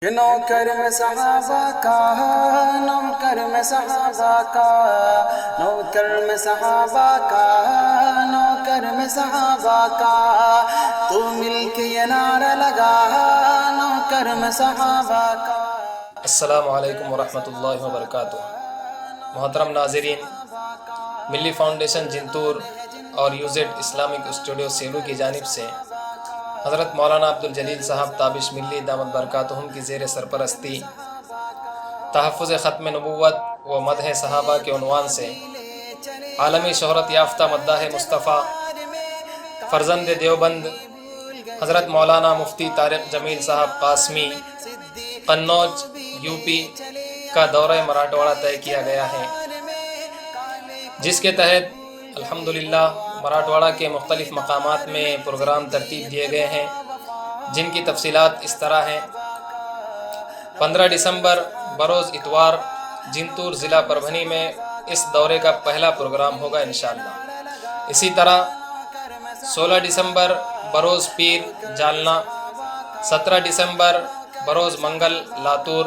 نوکر میں صحابہ کا، نوکر میں صحابہ کا، نوکر میں صحابہ کا، نوکر میں صحابہ کا، تو مل کے یہ نعرہ لگا نوکر میں صحابہ کا۔ السلام علیکم ورحمۃ اللہ وبرکاتہ۔ محترم ناظرین، ملی فاؤنڈیشن جنتور اور یوزیڈ اسلامک اسٹوڈیو سیلو کی جانب سے حضرت مولانا عبدالجلیل صاحب تابش ملی دامت برکاتہم کی زیر سرپرستی تحفظ ختم نبوت و مدح صحابہ کے عنوان سے عالمی شہرت یافتہ مداح مصطفیٰ فرزند دیوبند حضرت مولانا مفتی طارق جمیل صاحب قاسمی قنوج یو پی کا دورہ مراٹھواڑہ طے کیا گیا ہے، جس کے تحت الحمدللہ مراٹھواڑہ کے مختلف مقامات میں پروگرام ترتیب دیے گئے ہیں، جن کی تفصیلات اس طرح ہیں۔ 15 دسمبر بروز اتوار جنتور ضلع پربھنی میں اس دورے کا پہلا پروگرام ہوگا انشاءاللہ۔ اسی طرح 16 دسمبر بروز پیر جالنا، 17 دسمبر بروز منگل لاتور،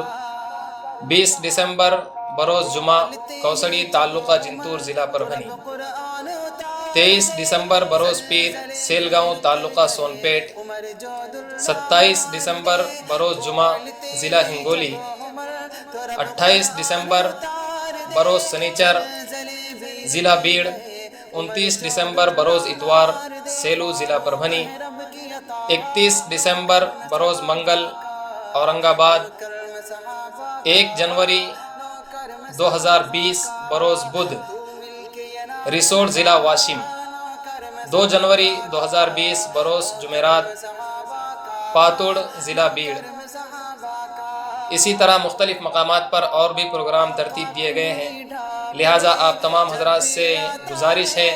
20 دسمبر بروز جمعہ کوسڑی تعلقہ جنتور ضلع پربھنی، 23 دسمبر بروز پیر سیلگاؤں تعلقہ سون پیٹ، 27 دسمبر بروز جمعہ ضلع ہنگولی، 28 دسمبر بروز سنیچر ضلع بیڑ، 29 دسمبر بروز اتوار سیلو ضلع پربھنی، 31 دسمبر بروز منگل اورنگ آباد، 1 جنوری 2020 بروز بدھ ریسوڈ ضلع واشم، 2 جنوری 2020 بروز جمعرات پاتوڑ ضلع بیڑ۔ اسی طرح مختلف مقامات پر اور بھی پروگرام ترتیب دیے گئے ہیں، لہٰذا آپ تمام حضرات سے گزارش ہے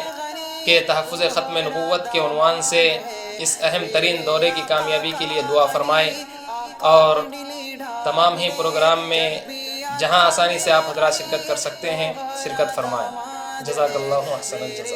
کہ تحفظ ختم نبوت کے عنوان سے اس اہم ترین دورے کی کامیابی کے لیے دعا فرمائیں، اور تمام ہی پروگرام میں جہاں آسانی سے آپ حضرات شرکت کر سکتے ہیں شرکت فرمائیں۔ جزاک اللہ احسن الجزا۔